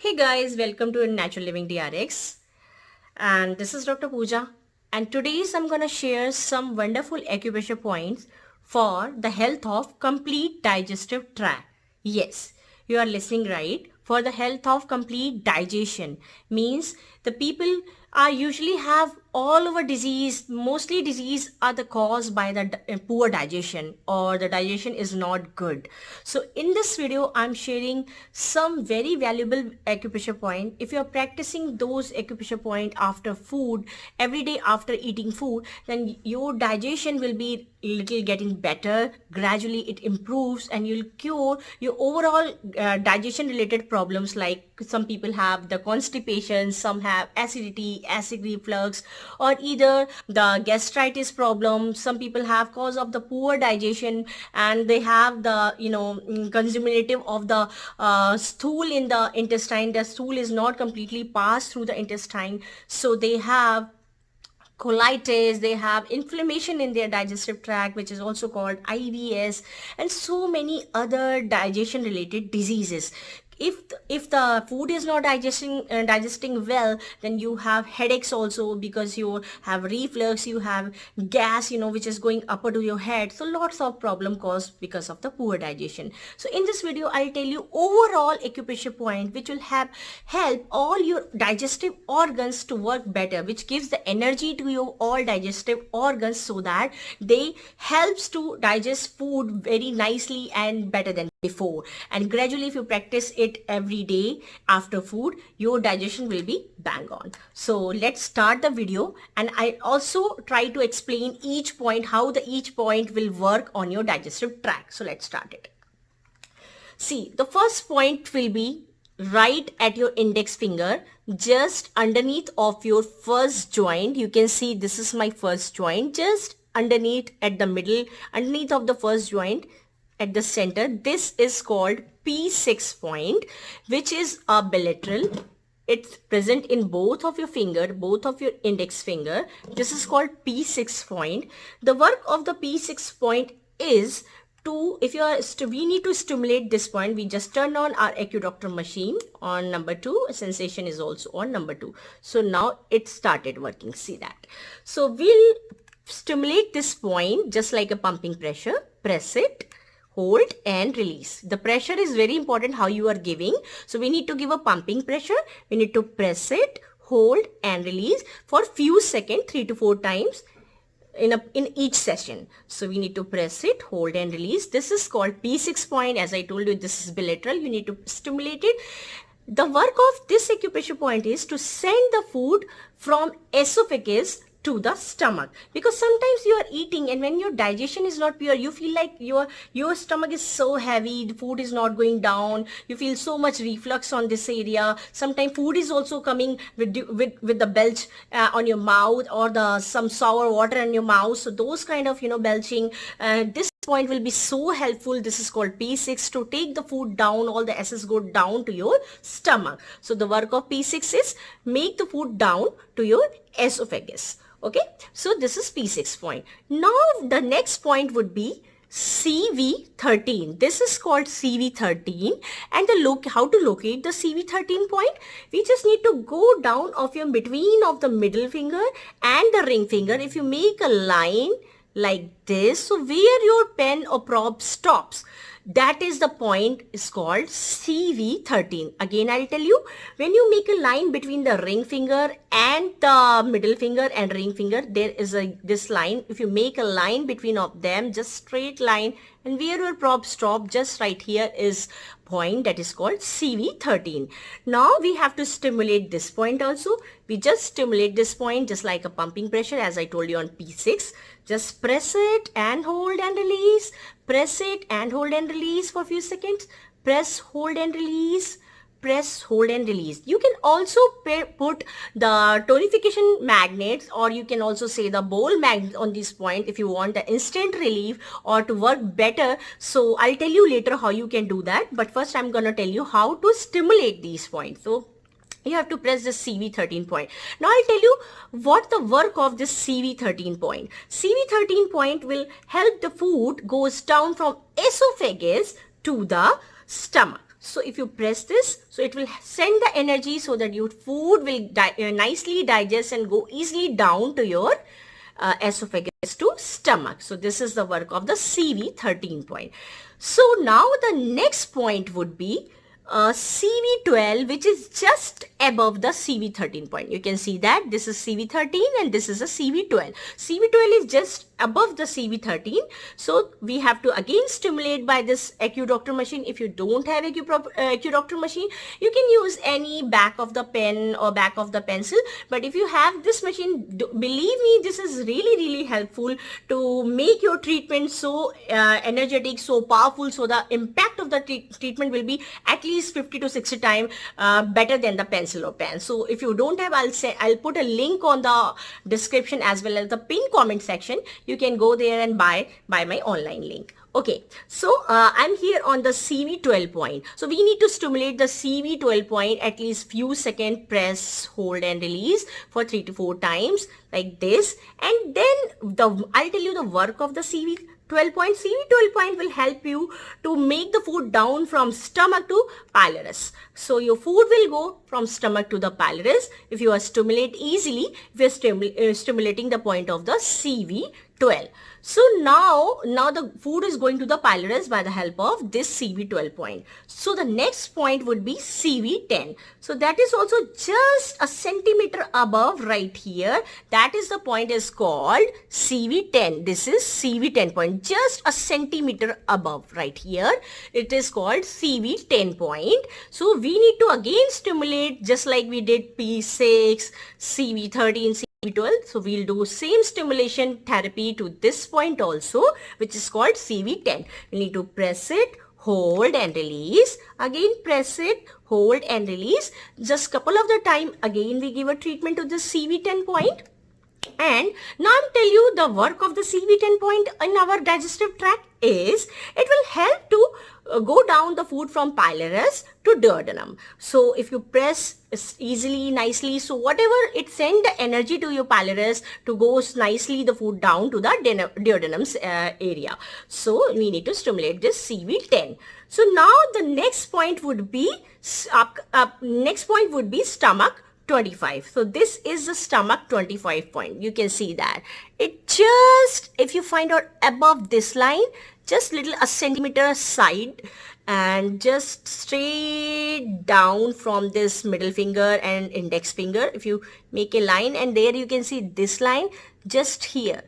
Hey guys, welcome to Natural Living DRX, and this is Dr. Pooja, and today I'm gonna share some wonderful acupressure points for the health of complete digestive tract. Yes, you are listening right. For the health of complete digestion means the people are usually have all over disease, mostly disease are the cause by the poor digestion or the digestion is not good. So in this video I'm sharing some very valuable acupressure point. If you are practicing those acupressure point after food, every day after eating food, then your digestion will be little getting better. Gradually it improves and you'll cure your overall digestion related problems, like some people have the constipation, some have acidity, acid reflux, or either the gastritis problem. Some people have cause of the poor digestion and they have the consumptive of the stool in the intestine. The stool is not completely passed through the intestine, so they have colitis, they have inflammation in their digestive tract, which is also called IBS, and so many other digestion related diseases. If the food is not digesting well, then you have headaches also, because you have reflux, you have gas, which is going upper to your head. So lots of problem caused because of the poor digestion. So in this video I'll tell you overall acupressure point which will help all your digestive organs to work better, which gives the energy to your all digestive organs so that they helps to digest food very nicely and better than before. And gradually if you practice it every day after food, your digestion will be bang on. So let's start the video, and I also try to explain each point, how each point will work on your digestive tract. So let's start it. See, the first point will be right at your index finger, just underneath of your first joint. You can see this is my first joint, just underneath at the middle, underneath of the first joint at the center. This is called P6 point, which is a bilateral. It's present in both of your finger, both of your index finger. This is called P6 point. The work of the P6 point is to, we need to stimulate this point. We just turn on our AcuDoctor machine on number 2. Sensation is also on number 2. So now it started working. See that. So we'll stimulate this point just like a pumping pressure. Press it, hold and release. The pressure is very important how you are giving. So we need to give a pumping pressure. We need to press it, hold and release for few seconds, 3 to 4 times in each session. So we need to press it, hold and release. This is called P6 point. As I told you, this is bilateral. You need to stimulate it. The work of this acupressure point is to send the food from esophagus to the stomach, because sometimes you are eating and when your digestion is not pure, you feel like your stomach is so heavy, the food is not going down, you feel so much reflux on this area. Sometimes food is also coming with the belch on your mouth, or some sour water in your mouth. So those kind of belching, this point will be so helpful. This is called P6, to take the food down, all the acids go down to your stomach. So the work of P6 is make the food down to your esophagus. Okay, so this is P6 point. Now the next point would be CV13. This is called CV13, and how to locate the CV13 point? We just need to go down of your between of the middle finger and the ring finger. If you make a line like this, so where your pen or probe stops, that is the point is called CV13. Again, I'll tell you, when you make a line between the ring finger and the middle finger and ring finger, there is this line. If you make a line between of them, just straight line, and where your probe stop, just right here is point, that is called CV13. Now we have to stimulate this point also. We just stimulate this point just like a pumping pressure, as I told you on P6. Just press it and hold and release. Press it and hold and release for a few seconds. Press, hold and release. Press, hold and release. You can also put the tonification magnets, or you can also say the bowl magnet on this point if you want the instant relief or to work better. So I'll tell you later how you can do that. But first I'm going to tell you how to stimulate these points. So you have to press the CV13 point. Now I'll tell you what the work of this CV13 point. CV13 point will help the food goes down from esophagus to the stomach. So if you press this, so it will send the energy so that your food will nicely digest and go easily down to your esophagus to stomach. So this is the work of the CV13 point. So now the next point would be CV12, which is just above the CV13 point. You can see that this is CV13 and this is a CV12. CV12 is just above the CV13. So we have to again stimulate by this AcuDoctor machine. If you don't have AcuDoctor machine, you can use any back of the pen or back of the pencil. But if you have this machine, believe me, this is really helpful to make your treatment so energetic, so powerful, so the impact of the treatment will be at least 50 to 60 times better than the pencil or pen. So if you don't have, I'll put a link on the description as well as the pinned comment section. You can go there and buy my online link. Okay, so I'm here on the CV12 point. So we need to stimulate the CV12 point at least few seconds, press, hold and release for 3 to 4 times like this. And then I'll tell you the work of the CV12 point. CV12 point will help you to make the food down from stomach to pylorus. So your food will go from stomach to the pylorus if you are stimulate easily, if you are stimulating the point of the CV12. So now the food is going to the pylorus by the help of this CV12 point. So the next point would be CV10. So that is also just a centimeter above right here. That is the point is called CV10. This is CV10 point, just a centimeter above right here. It is called CV10 point. So we need to again stimulate just like we did P6, CV13, CV12. So we'll do same stimulation therapy to this point also, which is called CV10. We need to press it, hold and release. Again press it, hold and release. Just couple of the time again we give a treatment to this CV10 point. And now I'll tell you the work of the CV10 point in our digestive tract is it will help to go down the food from pylorus to duodenum. So if you press easily, nicely, so whatever it send the energy to your pylorus to go nicely the food down to the duodenum's area. So we need to stimulate this CV10. So now the next point would be stomach 25. So this is the stomach 25 point. You can see that it just, if you find out above this line, just little a centimeter side and just straight down from this middle finger and index finger. If you make a line and there you can see this line just here,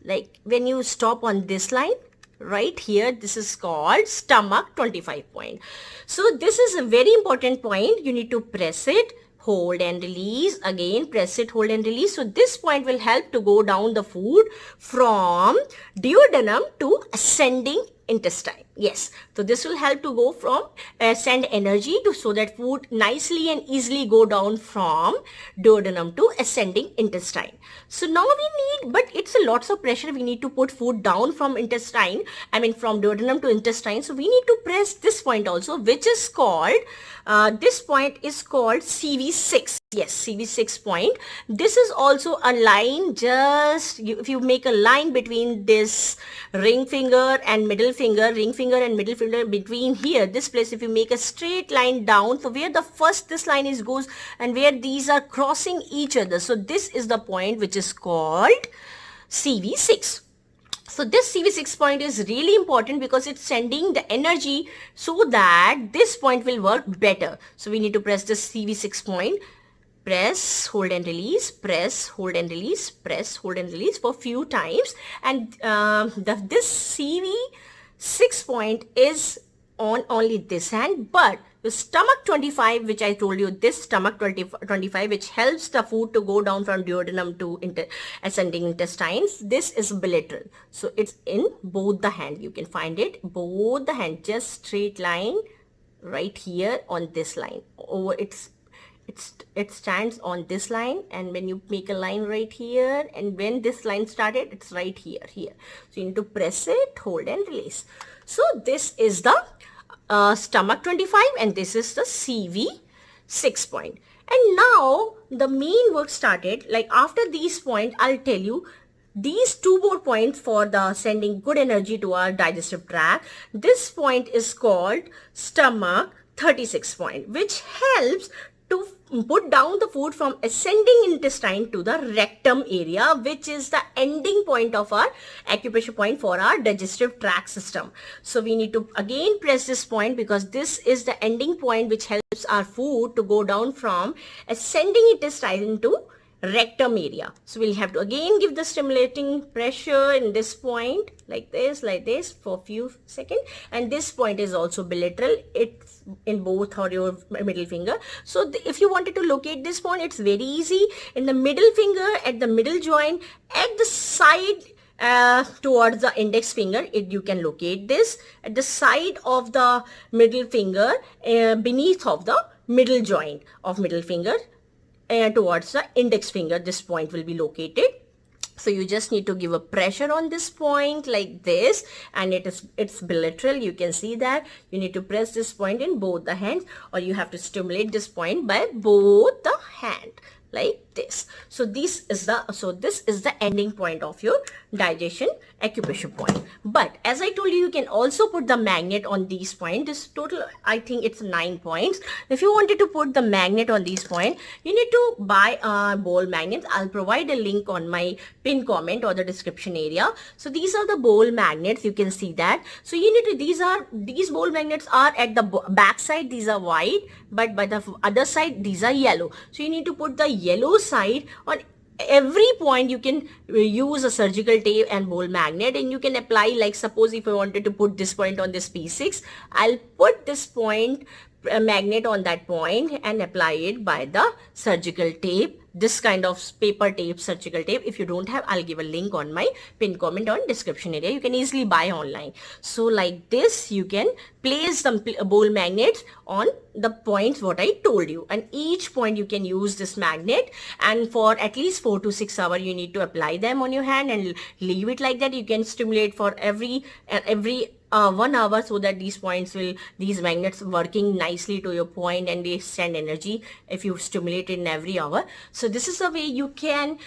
like when you stop on this line right here, this is called stomach 25 point. So this is a very important point. You need to press it, hold and release, again press it, hold and release. So this point will help to go down the food from duodenum to ascending intestine. Yes, so this will help to go from send energy to so that food nicely and easily go down from duodenum to ascending intestine. So now we need, but it's a lots of pressure. We need to put food down from intestine, I mean from duodenum to intestine. So we need to press this point also, which is called this point is called CV6. Yes, CV6 point. This is also a line, just if you make a line between this ring finger and middle finger, ring finger and middle finger, between here, this place, if you make a straight line down, so where the first this line is goes and where these are crossing each other. So this is the point which is called CV6. So this CV6 point is really important because it's sending the energy so that this point will work better. So we need to press this CV6 point. Press, hold and release, press, hold and release, press, hold and release for few times. And this CV6 point is on only this hand, but the stomach 25, which I told you, this stomach 25, which helps the food to go down from duodenum to ascending intestines, this is bilateral. So it's in both the hand. You can find it both the hand, just straight line right here on this line. Over it stands on this line, and when you make a line right here, and when this line started, it's right here. So you need to press it, hold and release. So this is the stomach 25 and this is the CV6 point. And now the main work started. Like after these points, I'll tell you these two more points for the sending good energy to our digestive tract. This point is called stomach 36 point, which helps to put down the food from ascending intestine to the rectum area, which is the ending point of our acupressure point for our digestive tract system. So we need to again press this point because this is the ending point which helps our food to go down from ascending intestine to rectum area. So we'll have to again give the stimulating pressure in this point like this for a few seconds, and this point is also bilateral, it's in both or your middle finger. So if you wanted to locate this point, it's very easy. In the middle finger, at the middle joint, at the side towards the index finger, you can locate this at the side of the middle finger, beneath of the middle joint of middle finger, towards the index finger, this point will be located. So you just need to give a pressure on this point like this, and it's bilateral. You can see that you need to press this point in both the hands, or you have to stimulate this point by both the hand like this. So this is the ending point of your digestion acupressure point. But as I told you, you can also put the magnet on these points. This total, I think it's 9 points. If you wanted to put the magnet on these points, you need to buy ball magnets. I'll provide a link on my pin comment or the description area. So these are the ball magnets. You can see that. So you need to, these ball magnets are at the back side. These are white, but by the other side, these are yellow. So you need to put the yellow side on every point. You can use a surgical tape and ball magnet, and you can apply, like suppose if I wanted to put this point on this P6, I'll put this point magnet on that point and apply it by the surgical tape, this kind of paper tape, surgical tape. If you don't have, I'll give a link on my pin comment on description area. You can easily buy online. So like this, you can place some ball magnets on the points what I told you, and each point you can use this magnet, and for at least 4 to 6 hours you need to apply them on your hand and leave it like that. You can stimulate for every 1 hour, so that these magnets working nicely to your point, and they send energy if you stimulate it in every hour. So this is the way you can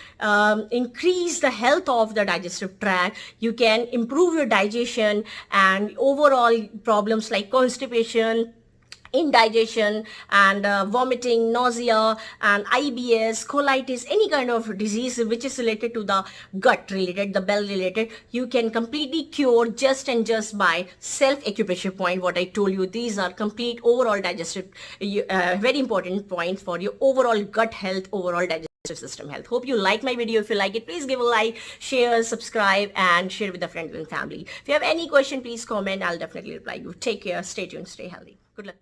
increase the health of the digestive tract. You can improve your digestion and overall problems like constipation, indigestion, and vomiting, nausea, and IBS, colitis, any kind of disease which is related to the gut related, the bowel related, you can completely cure just by self acupressure point. What I told you, these are complete overall digestive, very important points for your overall gut health, overall digestive system health. Hope you like my video. If you like it, please give a like, share, subscribe, and share with the friends and family. If you have any question, please comment. I'll definitely reply you. Take care, stay tuned, stay healthy. Good luck.